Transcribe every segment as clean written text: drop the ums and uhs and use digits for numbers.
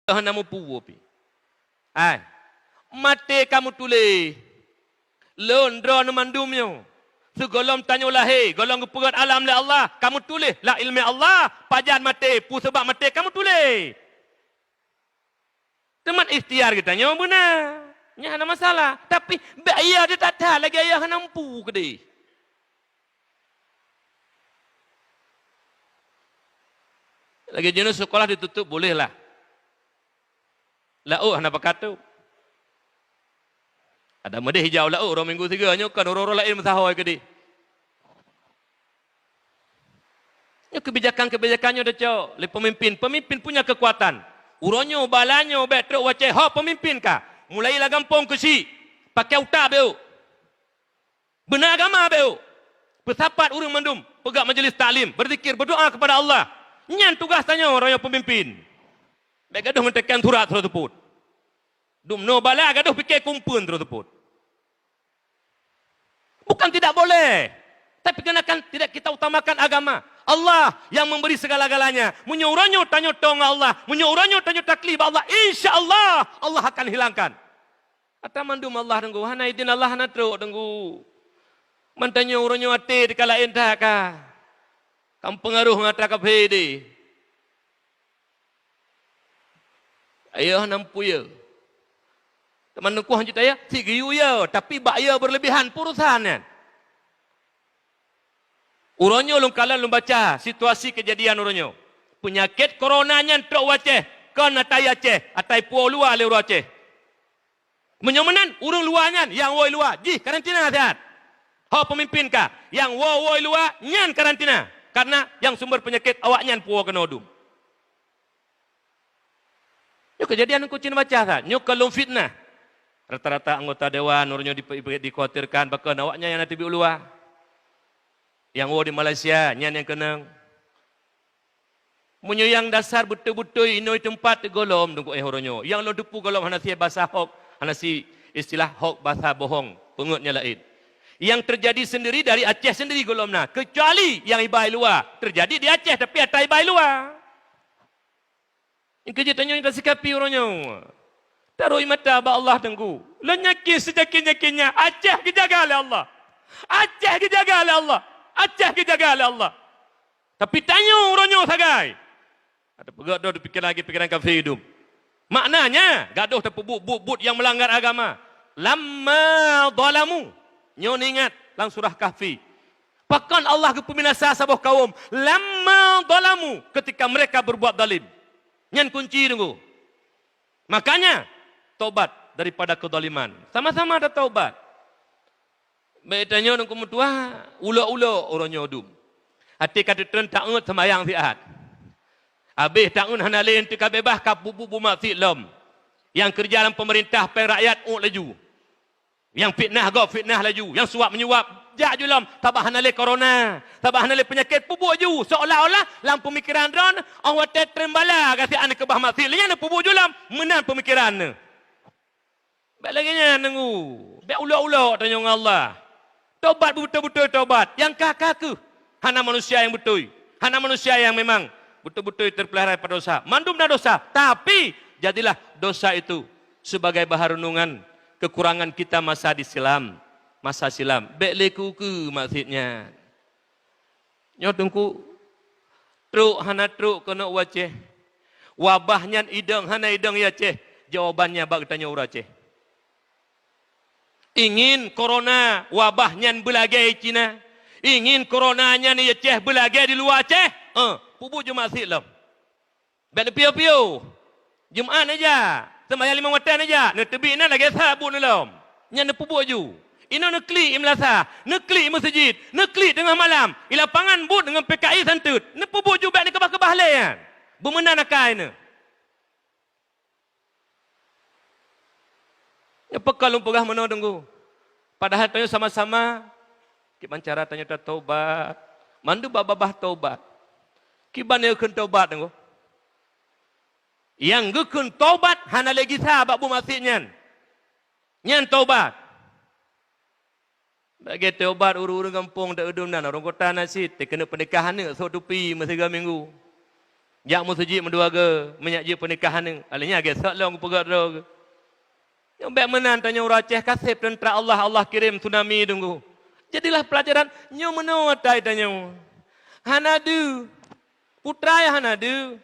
Namu puwo pi. Ai. Mate kamu tulis. Lon drone mandumnya. Segolom tanya lahir, golong keperat alam le Allah, kamu tulis la ilmi Allah, pajan mate, pu sebab mate kamu tulis. Teman ikhtiar kita nyawa benar. Nya ada masalah, tapi ayah dia tak tahu lagi ayah nampu ke dia. Lagi jenis sekolah ditutup bolehlah. Lau apa kata? Ada medih hijau lau orang minggu 3 nyokan orang-orang lain mesahoi ke dia. Kebijakan-kebijakannya dah cok. Le pemimpin punya kekuatan. Uronyo balanyo betrok waceh ha pemimpin ka. Mulailah gampang ke si. Pakai utak beu. Benar agama beu. Bersapat urang mandum, pegak majlis taklim, berzikir, berdoa kepada Allah. Nyan tugas tanya orang yang pemimpin. Baik gaduh mentekan surat terus teput. Dum no bala gaduh fikir kumpun terus teput. Bukan tidak boleh. Tapi kenakan tidak kita utamakan agama. Allah yang memberi segala-galanya. Menyuruhnya tanya tong Allah. Menyuruhnya tanya taklif Allah. InsyaAllah Allah akan hilangkan. Kata mandum Allah dengku. Hana idin Allah hana teruk dengku. Mantanya uranya hati dikala entah kah. Kamu pengaruh ngata kafe di. Ayah nampu ya. Teman nungku hanjut ayah. Sigiyu ya. Tapi bak ya berlebihan perusahaan. Uronyo lung kala lung baca situasi kejadian uronyo. Penyakit coronanya trok waceh. Kan atai Aceh. Atai puau luar le urang Aceh. Menyomenan urung luarnya yang woi luar. Jih karantina sehat. Hau pemimpin kah? Yang woi luar nyan karantina. Karena yang sumber penyakit awaknya puau kena odum. Yo kejadian kucing baca sah. Nyuk kalung fitnah. Rata-rata anggota dewan uronyo dikhawatirkan bahkan awaknya yang nanti luar. Yang di Malaysia, nyan yang kenang. Munyo yang dasar betul-betul inoi tempat golom dengku horonyo. Yang lo depu golom hana si bahasa hok, hana si istilah hok bahasa bohong, pengutnya lain. Yang terjadi sendiri dari Aceh sendiri golomna, kecuali yang ibai luar. Terjadi di Aceh tapi atai ibai luar. Yang kejatannya yang sikapi horonyo. Taruh mata ba Allah dengku. Lenyaki sejakin-jakinnya Aceh dijaga oleh Allah. Aceh dijaga oleh Allah. Aceh dijaga oleh Allah. Tapi tanya orangnya sagai. Ada gaduh dipikir lagi pikiran kafir hidup. Maknanya gaduh terpubut-but yang melanggar agama. Lamma dhalamu. Nyon ingat lang surah Kahfi. Bahkan Allah ke peminasa sabah kaum. Lamma dhalamu ketika mereka berbuat zalim. Nyan kunci tunggu. Makanya taubat daripada kezaliman. Sama-sama ada taubat. Betanya orang kemutua, ulo-ulo orang nyodum. Hati kata tren tak ngut semayang sihat. Habis tak ngut hana lain tika bebas kap bubu maksud lom. Yang kerja dalam pemerintah pen rakyat laju. Yang fitnah go fitnah laju. Yang suap menyuap jak julam. Tabah hana le corona, tabah hana le penyakit pubuk ju. Seolah-olah dalam pemikiran ron awak tren bala kasi an ke bah maksud. Nya pubuk julam menang pemikiran. Baik lagi nya nunggu. Baik ulo-ulo tanya Allah. Taubat betul-betul taubat. Yang kakak hana manusia yang betul. Hana manusia yang memang betul-betul terpelihara pada dosa. Mandum dah dosa. Tapi jadilah dosa itu sebagai bahan renungan kekurangan kita masa di silam. Masa silam. Bekleku ke maksudnya. Nyotungku. Truk hana truk kena waceh. Wabahnya idang hana idang ya ceh. Jawabannya bak tanya ura ceh. Ingin corona wabahnya belagai Cina. Ingin coronanya ni Aceh belagai di luar Aceh. Pubu Jumaat silam. Bel pio-pio. Jumaat aja. Sembahyang 5 waktu aja. Ne tebi na lagi sabun dalam. Nya ne pubu ju. Ino ne klik imlasa. Ne klik masjid. Ne klik tengah malam. I lapangan but dengan PKI santut. Ne pubu ju bel ni kebah-kebah layan. Bermena nakai ne. Ya pekal lumpugah mana tunggu. Padahal tanya sama-sama. Kiban cara tanya taubat. Mandu babah taubat. Kiban yang kun taubat tunggu. Yang gukun taubat hana lagi sahabat bu masihnya. Nyan taubat. Bagi taubat urung-urung kampung tak udum dan orang kota nasi. Terkena pernikahan ni. So tupi masa 3 minggu. Jak mu sejik mendua ke, menyak je pernikahan ni. Alihnya gesok long pegat ro ke. Yang baik menan tanya uraceh kasih tentera Allah, Allah kirim tsunami tunggu. Jadilah pelajaran nyo meno atai tanya. Hanadu. Putra ya hanadu.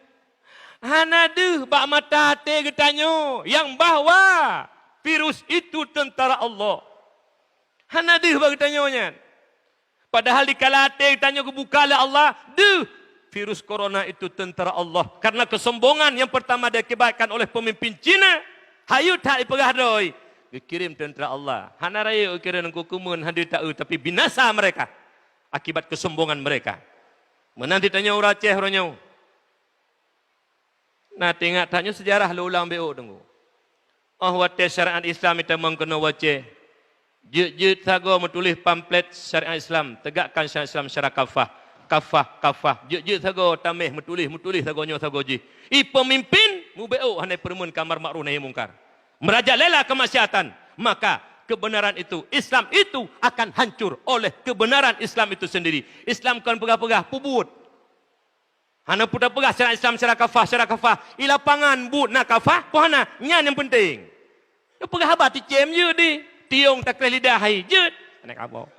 Hanadu bak mata te getanyo yang bahwa virus itu tentara Allah. Hanadu bak getanyonya. Padahal di kala te tanya kebukalah Allah, virus corona itu tentara Allah. Karena kesombongan yang pertama diakibatkan oleh pemimpin Cina. Hayu tak dipegah doi. Dikirim tentara Allah. Hana raya kira nengku kumun hadir tak tapi binasa mereka. Akibat kesombongan mereka. Menanti tanya uraceh ronyo. Nah tengok tanya sejarah lu ulang BO tunggu. Oh wate syariat Islam itu mengkena waceh. Jut sago menulis pamflet syariat Islam. Tegakkan syariat Islam secara kafah. Kafah. Jut sago tamih menulis sagonyo sago ji. Pemimpin mubeo hanai permun kamar makruf nahi mungkar. Merajalela kemaksiatan, maka kebenaran itu, Islam itu akan hancur oleh kebenaran Islam itu sendiri. Islam kan pegah-pegah pubut. Hana pegah secara Islam secara kafah. Ila pangan but nak kafah, pohana nyan yang penting. Ya pegah haba ti cem je di. Tiong tak lidah hai je. Nek abo.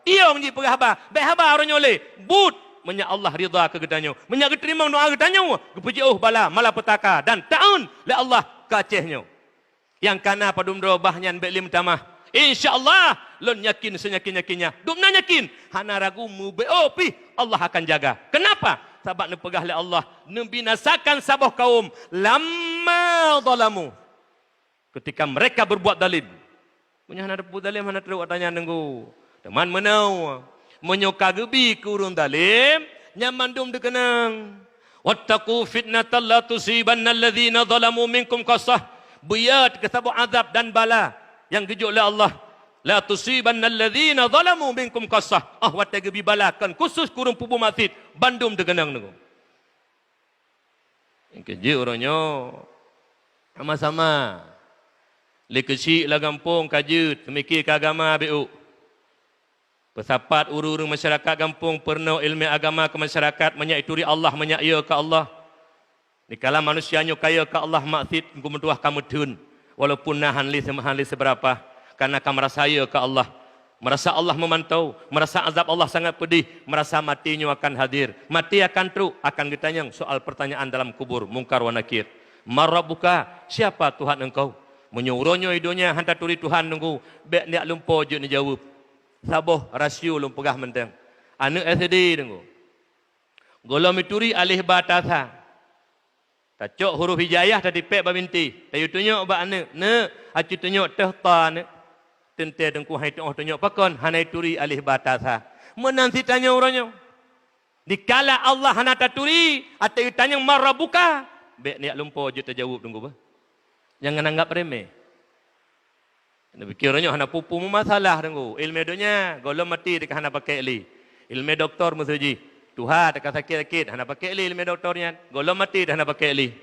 Tiong je pegah haba. Baik haba orang nyole. But menyak Allah ridha ke gedanyo. Menyak terima doa gedanyo. Kepuji bala malapetaka dan taun le Allah kacehnya. Yang kana padum drobah nyan belim tamah. InsyaAllah lon yakin senyakin-yakinnya. Dumna yakin hana ragu mu beopi Allah akan jaga. Kenapa? Sebab nepegah le Allah membinasakan sabah kaum lamma zalamu. Ketika mereka berbuat zalim. Punya hana berbuat zalim hana teruk tanya nenggu. Teman menau menyoka gebi kurun zalim nyaman dum dekenang. Wattaqu fitnatan la tusibanna alladhina zalamu minkum qassah. Buyat kesabu azab dan bala yang gejok oleh Allah. La tusibanna alladhina zalamu minkum qassah. Wata gebi bala kan khusus kurun pubu masjid bandum dekenang nenggu. Yang keje orangnya sama-sama. Le kecil la kampung kajut semikir ke agama BU. Pesapat uru-uru masyarakat kampung perno ilmu agama ke masyarakat menyaituri Allah menyaya ke Allah. Dikala manusianya kaya ke Allah maksud engkau mentuah kamu tun walaupun nahan li seberapa karena kamu merasaya ke Allah. Merasa Allah memantau, merasa azab Allah sangat pedih, merasa matinya akan hadir. Mati akan truk, akan ditanya soal pertanyaan dalam kubur, mungkar wa nakir. Marabbuka, siapa Tuhan engkau? Menyuruhnya hidupnya hantar turi Tuhan engkau, bek niak lumpur je ni jawab. Saboh rasio lum pegah menteng. Anu SD dengu. Golom mituri alih batasa. Tacok huruf hijayah tadi pek babinti. Tayu tunjuk ba anu. Ne acu tunjuk teh ta ne. Tente dengku hai tunjuk pakon hanai turi alih batasa. Menanti tanya orangnya. Dikala Allah hana taturi atau tanya marabuka. Bek niak lumpur je terjawab tunggu ba. Jangan anggap remeh. Fikirnya hana pupu masalah tunggu. Ilmu dunia golom mati dekat hana pakai li. Ilmu doktor musuji. Tuhan dekat sakit-sakit hana pakai li ilmu doktornya. Golom mati dah hana pakai li.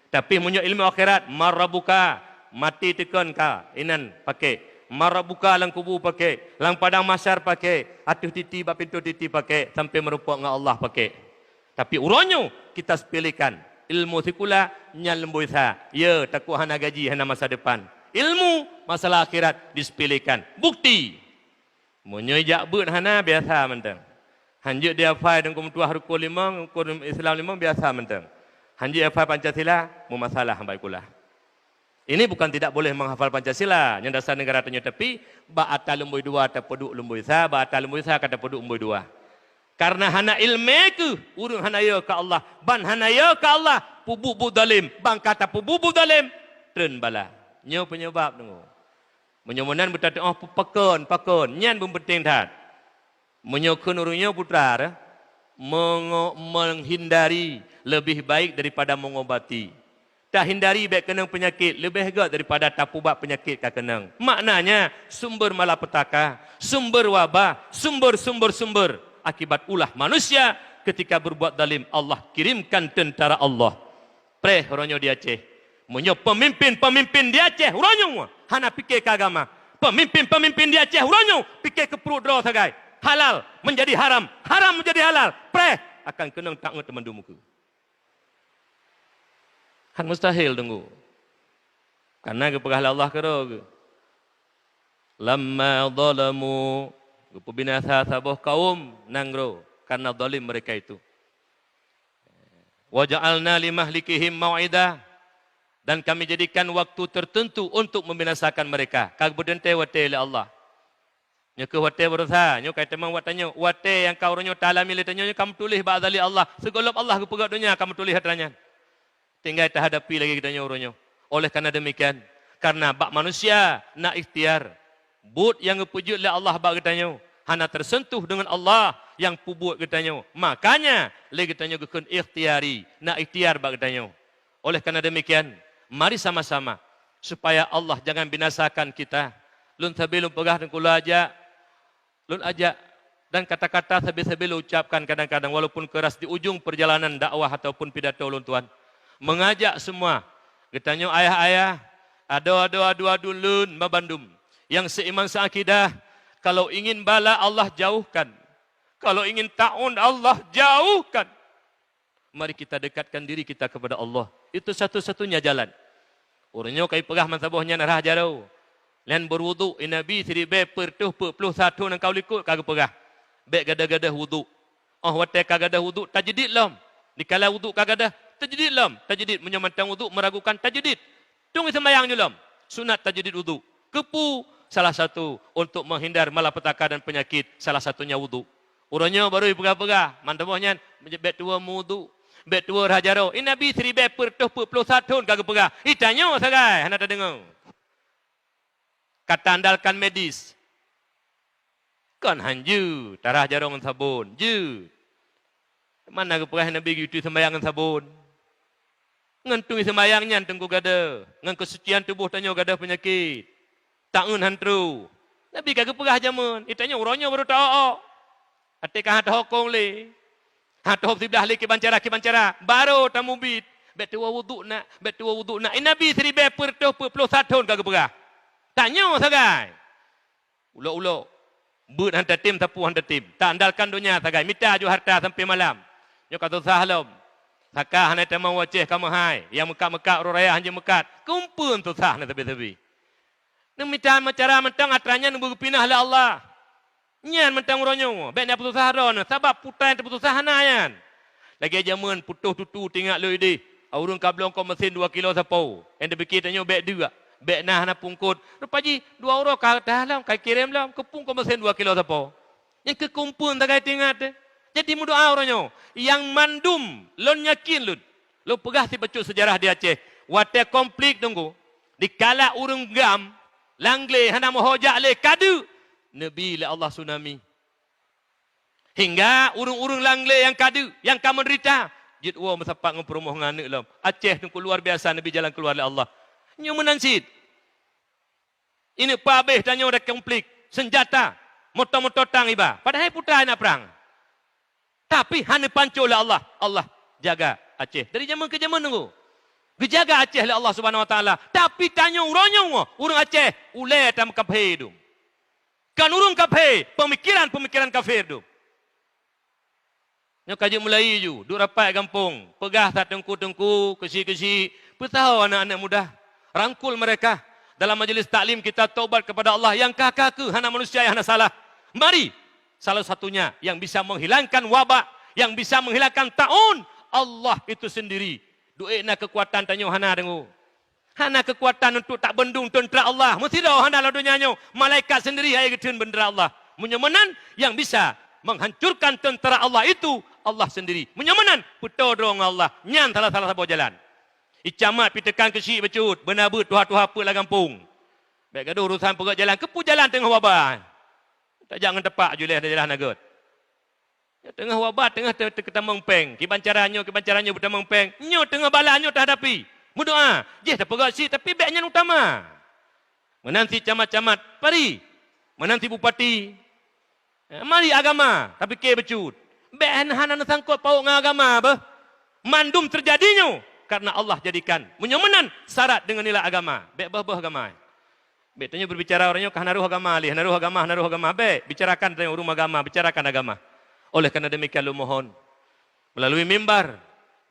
Tapi punya ilmu akhirat marabuka mati tekon ka inan pakai. Marabuka lang kubu pakai, lang padang masyar pakai, atuh titi ba pintu titi pakai sampai merupa dengan Allah pakai. Tapi uronyo kita sepilihkan ilmu sikula nyal lembuisa. Ya takut hana gaji hana masa depan. Ilmu masalah akhirat disepilihkan. Bukti. Menyejak but hana biasa mentang. Hanjuk dia fai dengan kumtuah rukun lima, rukun Islam lima biasa mentang. Hanjuk dia fai Pancasila, mu masalah hambai kula. Ini bukan tidak boleh menghafal Pancasila, yang dasar negara tanya tapi ba atal lumbui dua ta peduk lumbui sa, ba atal lumbui sa kata peduk lumbui dua. Karena hana ilmu ke, urung hana ya ke Allah, ban hana ya ke Allah, pubu dalim, bang kata pubu dalim, tren bala. Nyo penyebab tunggu. Menyomonan bertata pakon, nyan pun penting tat. Menyokun urungnya putra menghindari lebih baik daripada mengobati. Tak hindari baik kenang penyakit lebih baik daripada tak pubat penyakit ka kenang. Maknanya sumber malapetaka, sumber wabah, sumber akibat ulah manusia ketika berbuat zalim Allah kirimkan tentara Allah. Preh ronyo di Aceh. Menyo pemimpin di Aceh uronyo hana fikir ke agama. Pemimpin di Aceh uronyo fikir ke perut draw sagai. Halal menjadi haram, haram menjadi halal. Preh akan kenang tak teman muka. Han mustahil tunggu. Karena kepegah Allah kerog. Lamma zalamu binasa sabuh kaum nangro karena zalim mereka itu. Waja'alna limahlikihim mau'idah, dan kami jadikan waktu tertentu untuk membinasakan mereka. Kemudian wate oleh Allah. Nya ke wate berusaha, nya kata mang watanya, wate yang kau ronyo talami letanya kamu tulis ba'dali Allah. Segolop Allah ke pegat dunia kamu tulis hatanya. Tinggal terhadapi lagi kita ronyo. Oleh karena demikian, karena bak manusia nak ikhtiar, but yang kepujud oleh Allah bak katanya, hana tersentuh dengan Allah yang pubut katanya. Makanya lagi katanya kekun ikhtiari, nak ikhtiar bak katanya. Oleh karena demikian, mari sama-sama supaya Allah jangan binasakan kita. Lun sabilun pegah dan kula ajak, lun ajak dan kata-kata sabil-sabil ucapkan kadang-kadang walaupun keras di ujung perjalanan dakwah ataupun pidato lun tuan. Mengajak semua, katanya ayah-ayah, adu lun mabandum yang seiman seakidah. Kalau ingin bala Allah jauhkan, kalau ingin ta'un Allah jauhkan. Mari kita dekatkan diri kita kepada Allah. Itu satu-satunya jalan. Orangnya kai pegah mansabohnya narah jarau. Lain berwudu, Nabi siri be pertuh 41 nang kau likut kagak pegah. Be gada-gada wudu. Oh wate kagada wudu tajdid lam. Dikala wudu kagada tajdid lam. Tajdid menyamantang wudu meragukan tajdid. Tunggu sembahyang lam. Sunat tajdid wudu. Kepu salah satu untuk menghindar malapetaka dan penyakit, salah satunya wudu. Urangnya baru pegah-pegah, mantabohnya bet tua wudu, bet tua rajaro. Ini Nabi seri bet pertuh 41 kagak pegah. Itanya sagai, hana tak dengar. Kata andalkan medis. Kan hanju, tarah jarong dengan sabun, ju. Mana ke pegah Nabi gitu sembahyang dengan sabun. Ngentungi sembahyangnya tengku gada, ngan kesucian tubuh tanya gada penyakit. Ta'un hantru. Nabi kagak pegah jaman. Itanya urangnya baru tahu. Atikah hat hokong le. Hat hok sibdah le kibancara. Baru tamu bit. Bet tua wudu nak. Ini Nabi seri be pertuh 41 kagak pegah. Tanya sagai. Ulo-ulo. But hantar tim tapu hantar tim. Tak andalkan dunia sagai. Minta ju harta sampai malam. Nyo kata sahalam. Saka hanai tamang waceh kamu hai. Yang mekat-mekat raya hanya mekat. Kumpul tu sah na tebi-tebi. Nang minta cara mentang atranya nunggu pinah lah Allah. Nyan mentang uronyo. Baik nak putus saharan. Sebab putai yang terputus sahana yan. Lagi jaman putus tutu tinggal lu ini. Urung kablong kau mesin 2 kilo sapau. Yang dibikir tanya baik juga. Baik nah nak pungkut. Rupaji 2 euro kau dalam. Kau kirim lah. Kepung kau mesin 2 kilo sapau. Yang kekumpul tak kaya tinggal. Jadi mudoa uronyo. Yang mandum. Lon yakin lun. Lu pegah si becut sejarah di Aceh. Wate konflik tunggu. Dikala urung gam. Langle hana mohojak le kadu. Nabi le Allah tsunami. Hingga urung-urung langle yang kadu, yang kamu derita. Jid wa masapak ngompromoh ngane lam. Aceh tu luar biasa Nabi jalan keluar le Allah. Nyu menansit. Ini pabeh tanya ada konflik, senjata, motor-motor tang iba. Padahal putra nak perang. Tapi hana panco le Allah. Allah jaga Aceh. Dari zaman ke zaman tunggu. Dijaga Aceh oleh Allah Subhanahu Wa Taala. Tapi tanya urang Aceh ulai tam kafir tu. Kan urang kafir, pemikiran kafir tu. Nyo kaji mulai ju, duk rapat kampung, pegah tak tengku-tengku, kesi-kesi, bertahu anak-anak muda, rangkul mereka dalam majlis taklim kita taubat kepada Allah yang kakak hana manusia yang hana salah. Mari salah satunya yang bisa menghilangkan wabak, yang bisa menghilangkan taun Allah itu sendiri. Duitna kekuatan tanya hana dengu. Hana kekuatan untuk tak bendung tentera Allah. Mesti dah hana la dunyanya. Malaikat sendiri yang getun bendera Allah. Menyamanan yang bisa menghancurkan tentera Allah itu Allah sendiri. Menyamanan petodong Allah. Nyan salah-salah sebuah jalan. Icamat pitekan kesi becut. Benabut tuha-tuha apa lah kampung. Baik gaduh urusan pegat jalan. Kepu jalan tengah wabah. Tak jangan tepak julih ada jalan nagut. Tengah wabah, tengah ketamang peng. Kibancarannya bertamang peng. Nyo tengah balanya tak hadapi. Berdoa. Jeh tak pegat si, tapi baiknya utama. Menanti camat-camat. Pari. Menanti bupati. Mari agama. Tapi ke becut. Baik hana sangkut pauk dengan agama. Apa? Mandum terjadinya. Karena Allah jadikan. Menyamanan syarat dengan nilai agama. Baik bah agama. Baik tanya berbicara orangnya. Hanaruh agama. Hanaruh agama. Baik. Bicarakan tentang rumah agama. Bicarakan agama. Oleh karena demikian lu mohon melalui mimbar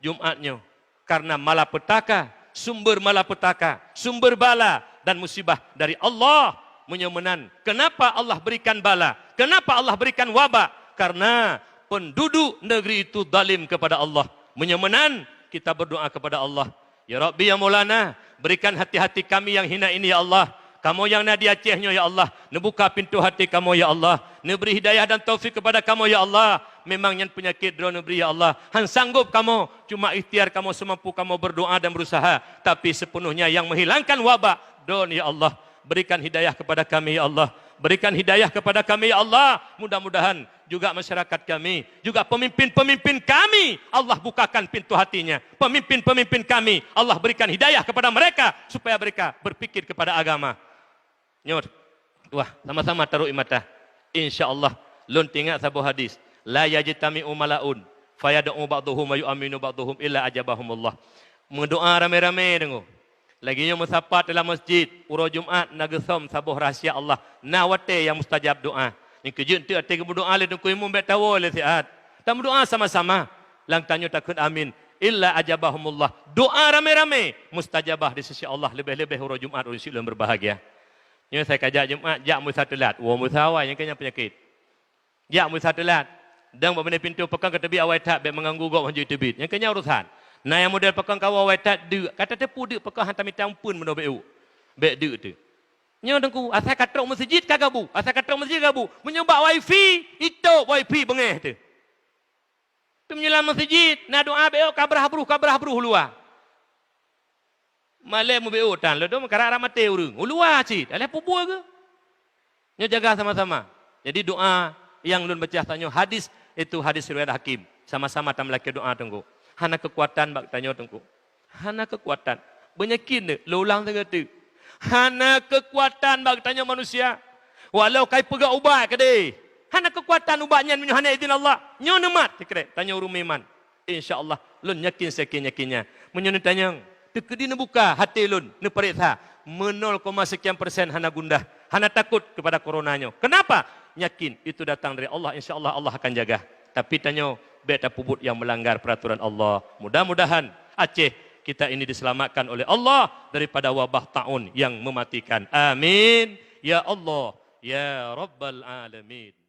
Jumatnya Karena malapetaka, sumber malapetaka, sumber bala dan musibah dari Allah menyemenan. Kenapa Allah berikan bala? Kenapa Allah berikan wabak? Karena penduduk negeri itu zalim kepada Allah. Menyemenan, kita berdoa kepada Allah. Ya Rabbi ya Maulana, berikan hati-hati kami yang hina ini ya Allah. Kamu yang nadi Acehnya ya Allah. Nebuka pintu hati kamu ya Allah. Neberi hidayah dan taufik kepada kamu ya Allah. Memang yang penyakit drone neberi ya Allah. Han sanggup kamu. Cuma ikhtiar kamu semampu kamu berdoa dan berusaha. Tapi sepenuhnya yang menghilangkan wabak. Don ya Allah. Berikan hidayah kepada kami ya Allah. Berikan hidayah kepada kami ya Allah. Mudah-mudahan juga masyarakat kami. Juga pemimpin-pemimpin kami. Allah bukakan pintu hatinya. Pemimpin-pemimpin kami. Allah berikan hidayah kepada mereka. Supaya mereka berpikir kepada agama. Nyor, wah, sama-sama taruh mata. InsyaAllah, lun tingat sabuh hadis. La yajtami'u malaun, fayad'u ba'duhum wa yu'aminu ba'duhum illa ajabahumullah. Mendoa rame-rame dengo. Lagi yang musapat dalam masjid, uro Jumat nagesam sabuh rahsia Allah. Nawate yang mustajab doa. Yang kejun tu ate berdoa le dengku imum bet tawo le siat. Tam doa sama-sama. Lang tanyo takut amin. Illa ajabahumullah. Doa rame-rame mustajabah di sisi Allah, lebih-lebih uro Jumat uro silum berbahagia. Ini saya kajak Jumat, jak mu satu lat. Wah musawai yang kena penyakit. Jak mu satu lat. Dan berbenda pintu pekan ke tebi awai tak, baik mengganggu gok hanju tebit. Yang kena urusan. Nah yang model pekan kau awai tak, dek. Kata tepu dek pekan hantar minta ampun benda baik. Baik dek tu. Ini dengku, asal katrok masjid kagabu. Asal katrok masjid kagabu. Menyebab wifi, itu wifi bengeh tu. Tu menyelam masjid, nak doa baik, kabrah beruh luar. Malai mu beu tan lo do makara ramate urung. Ulua cit, ale pubua ke? Nyo jaga sama-sama. Jadi doa yang lun baca tanyo hadis itu hadis riwayat Hakim. Sama-sama tam laki doa tunggu. Hana kekuatan bak tanyo tunggu. Hana kekuatan. Banyakin de lo ulang tengah tu. Hana kekuatan bak tanyo manusia. Walau kai pegak ubat ke de. Hana kekuatan ubatnya menyo hana izin Allah. Nyo nemat tikre tanyo rumiman. Insya-Allah lun yakin sekin-yakinnya. Menyo tanyang kedina buka hati lun, ne periksa. 0, sekian persen hana gundah. Hana takut kepada coronanya. Kenapa? Yakin itu datang dari Allah. InsyaAllah Allah akan jaga. Tapi tanya, beta pubut yang melanggar peraturan Allah. Mudah-mudahan Aceh kita ini diselamatkan oleh Allah daripada wabah ta'un yang mematikan. Amin. Ya Allah. Ya Rabbal Alamin.